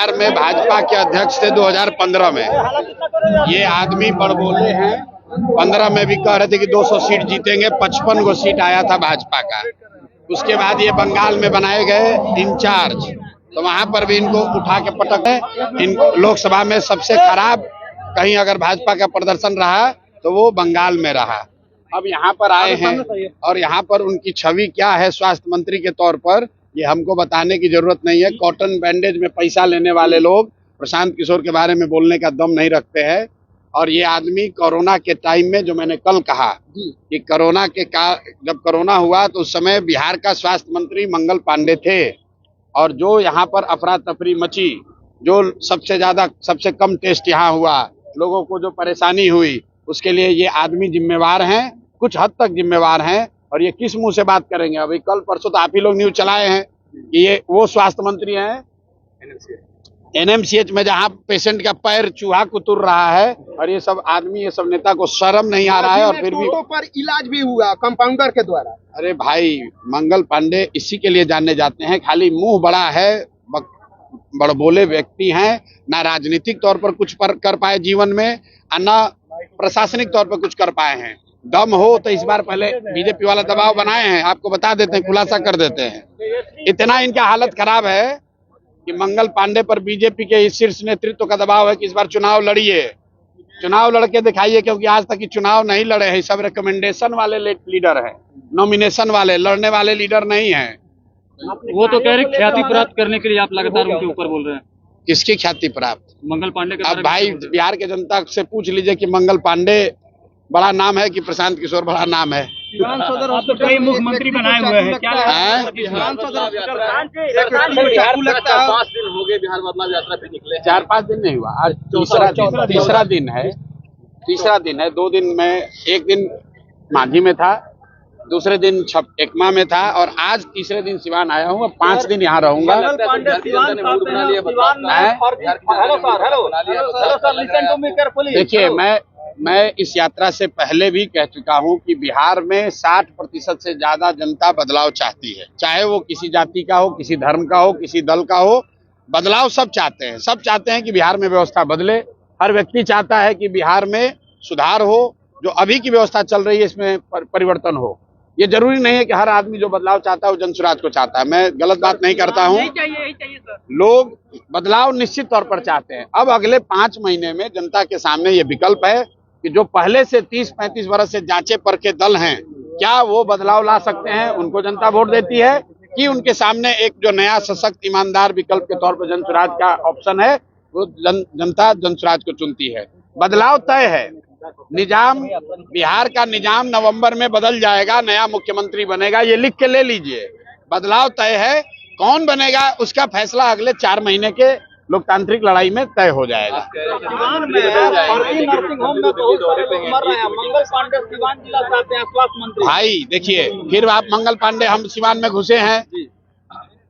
बिहार में भाजपा के अध्यक्ष थे 2015 में। ये आदमी बड़बोले हैं। 15 में भी कह रहे थे कि 200 सीट जीतेंगे, 55 गो सीट आया था भाजपा का। उसके बाद ये बंगाल में बनाए गए इंचार्ज, तो वहां पर भी इनको उठा के पटक है। इन लोकसभा में सबसे खराब कहीं अगर भाजपा का प्रदर्शन रहा तो वो बंगाल में रहा। अब यहाँ पर आए हैं और यहाँ पर उनकी छवि क्या है स्वास्थ्य मंत्री के तौर पर, ये हमको बताने की जरूरत नहीं है। कॉटन बैंडेज में पैसा लेने वाले लोग प्रशांत किशोर के बारे में बोलने का दम नहीं रखते हैं। और ये आदमी कोरोना के टाइम में, जो मैंने कल कहा कि कोरोना के जब कोरोना हुआ तो उस समय बिहार का स्वास्थ्य मंत्री मंगल पांडे थे, और जो यहाँ पर अफरा तफरी मची, जो सबसे कम टेस्ट यहाँ हुआ, लोगों को जो परेशानी हुई, उसके लिए ये आदमी जिम्मेवार हैं, कुछ हद तक जिम्मेवार हैं। और ये किस मुंह से बात करेंगे? अभी कल परसों तो आप ही लोग न्यूज चलाए हैं कि ये वो स्वास्थ्य मंत्री हैं एनएमसीएच में, जहां पेशेंट का पैर चूहा कुतुर रहा है, और ये सब आदमी, ये सब नेता को शर्म नहीं आ रहा है। और फिर भी पर इलाज भी हुआ कंपाउंडर के द्वारा। अरे भाई, मंगल पांडे इसी के लिए जाने जाते हैं, खाली मुंह बड़ा है, बड़बोले व्यक्ति हैं, ना राजनीतिक तौर पर कुछ कर पाए जीवन में, ना प्रशासनिक तौर पर कुछ कर पाए हैं। दम हो तो इस बार पहले बीजेपी वाला दबाव बनाए हैं, आपको बता देते हैं, खुलासा कर देते हैं। इतना इनका हालत खराब है कि मंगल पांडे पर बीजेपी के शीर्ष नेतृत्व का दबाव है कि इस बार चुनाव लड़िए, चुनाव लड़के दिखाइए, क्योंकि आज तक चुनाव नहीं लड़े हैं। सब रिकमेंडेशन वाले लीडर हैं, नॉमिनेशन वाले, लड़ने वाले लीडर नहीं हैं। वो तो कह रहे ख्याति प्राप्त करने के लिए आप लगातार उनके ऊपर बोल रहे हैं। किसकी ख्याति प्राप्त? मंगल पांडे के। अब भाई बिहार के जनता से पूछ लीजिए कि मंगल पांडे बड़ा नाम है कि प्रशांत किशोर बड़ा नाम है। आप तो कई मुख्यमंत्री बनाए हुए हैं, क्या लगता है? 5 दिन हो गए बिहार बदलाव यात्रा पे निकले। 4-5 दिन नहीं हुआ, आज तीसरा दिन है। 2 दिन में, एक दिन मांझी में था, दूसरे दिन एकमा में था, और आज तीसरे दिन सिवान आया हूँ। 5 दिन यहाँ रहूंगा। देखिए, मैं इस यात्रा से पहले भी कह चुका हूं कि बिहार में 60% से ज्यादा जनता बदलाव चाहती है, चाहे वो किसी जाति का हो, किसी धर्म का हो, किसी दल का हो। बदलाव सब चाहते हैं, सब चाहते हैं कि बिहार में व्यवस्था बदले। हर व्यक्ति चाहता है कि बिहार में सुधार हो, जो अभी की व्यवस्था चल रही है इसमें परिवर्तन हो। ये जरूरी नहीं है कि हर आदमी जो बदलाव चाहता है वो जनसुराज को चाहता है। मैं गलत बात नहीं करता हूँ, लोग बदलाव निश्चित तौर पर चाहते हैं। अब अगले 5 महीने में जनता के सामने ये विकल्प है कि जो पहले से 30-35 वर्ष से जांचे परखे दल हैं, क्या वो बदलाव ला सकते हैं? उनको जनता वोट देती है कि उनके सामने एक जो नया सशक्त ईमानदार विकल्प के तौर पर जनसुराज का ऑप्शन है, वो जनता जनसुराज को चुनती है। बदलाव तय है। निजाम, बिहार का निजाम नवंबर में बदल जाएगा, नया मुख्यमंत्री बनेगा, ये लिख के ले लीजिए। बदलाव तय है, कौन बनेगा उसका फैसला अगले 4 महीने के लोकतांत्रिक लड़ाई में तय हो जाएगा। भाई देखिए, फिर आप मंगल पांडे, हम सिवान में घुसे हैं,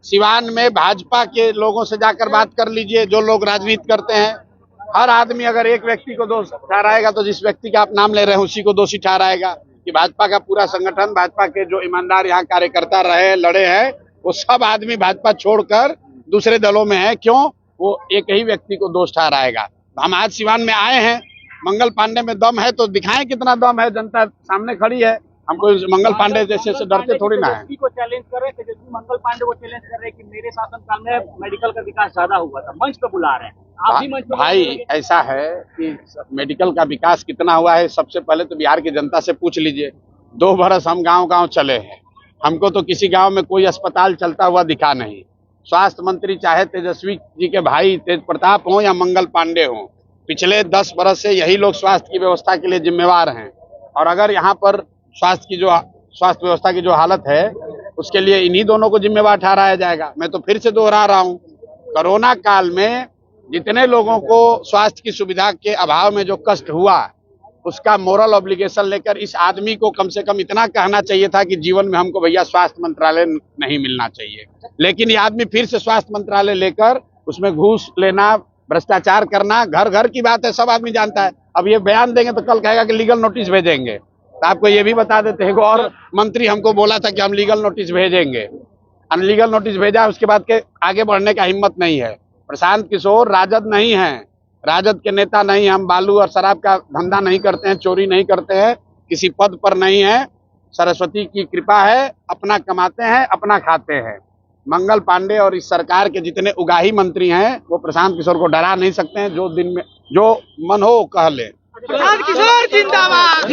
सिवान में भाजपा के लोगों से जाकर बात कर लीजिए, जो लोग राजनीति करते हैं। हर आदमी अगर एक व्यक्ति को दोष ठहराएगा तो जिस व्यक्ति का आप नाम ले रहे हैं उसी को दोषी ठहराएगा। कि भाजपा का पूरा संगठन, भाजपा के जो ईमानदार यहाँ कार्यकर्ता रहे, लड़े हैं, वो सब आदमी भाजपा छोड़कर दूसरे दलों में है। क्यों? वो एक ही व्यक्ति को दोष ठहराएगा। हम आज सिवान में आए हैं, मंगल पांडे में दम है तो दिखाएं कितना दम है। जनता सामने खड़ी है, हमको मंगल पांडे जैसे से डरते थोड़ी ना है। को चैलेंज कर रहे थे, मंगल पांडे को चैलेंज कर रहे हैं कि मेरे शासनकाल में मेडिकल का विकास ज्यादा हुआ था, मंच पे बुला रहे हैं। आप भी मंच पे भाई ऐसा है कि मेडिकल का विकास कितना हुआ है, सबसे पहले तो बिहार की जनता से पूछ लीजिए। 2 बरस हम गांव-गांव चले हैं, हमको तो किसी गांव में कोई अस्पताल चलता हुआ दिखा नहीं। स्वास्थ्य मंत्री चाहे तेजस्वी जी के भाई तेज प्रताप हो या मंगल पांडे हो, पिछले 10 बरस से यही लोग स्वास्थ्य की व्यवस्था के लिए जिम्मेवार हैं। और अगर यहाँ पर स्वास्थ्य व्यवस्था की जो हालत है, उसके लिए इन्हीं दोनों को जिम्मेवार ठहराया जाएगा। मैं तो फिर से दोहरा रहा हूँ, कोरोना काल में जितने लोगों को स्वास्थ्य की सुविधा के अभाव में जो कष्ट हुआ, उसका मोरल ऑब्लिगेशन लेकर इस आदमी को कम से कम इतना कहना चाहिए था कि जीवन में हमको भैया स्वास्थ्य मंत्रालय नहीं मिलना चाहिए। लेकिन ये आदमी फिर से स्वास्थ्य मंत्रालय लेकर उसमें घूस लेना, भ्रष्टाचार करना, घर घर की बात है, सब आदमी जानता है। अब ये बयान देंगे तो कल कहेगा कि लीगल नोटिस भेजेंगे। तो आपको ये भी बता देते हैं, और मंत्री हमको बोला था कि हम लीगल नोटिस भेजेंगे, अनलीगल नोटिस भेजा, उसके बाद के आगे बढ़ने का हिम्मत नहीं है। प्रशांत किशोर राजद नहीं है, राजद के नेता नहीं। हम बालू और शराब का धंधा नहीं करते हैं, चोरी नहीं करते हैं, किसी पद पर नहीं है। सरस्वती की कृपा है, अपना कमाते हैं, अपना खाते हैं। मंगल पांडे और इस सरकार के जितने उगाही मंत्री हैं वो प्रशांत किशोर को डरा नहीं सकते हैं। जो दिन में जो मन हो कह ले। प्रशांत किशोर जिंदाबाद।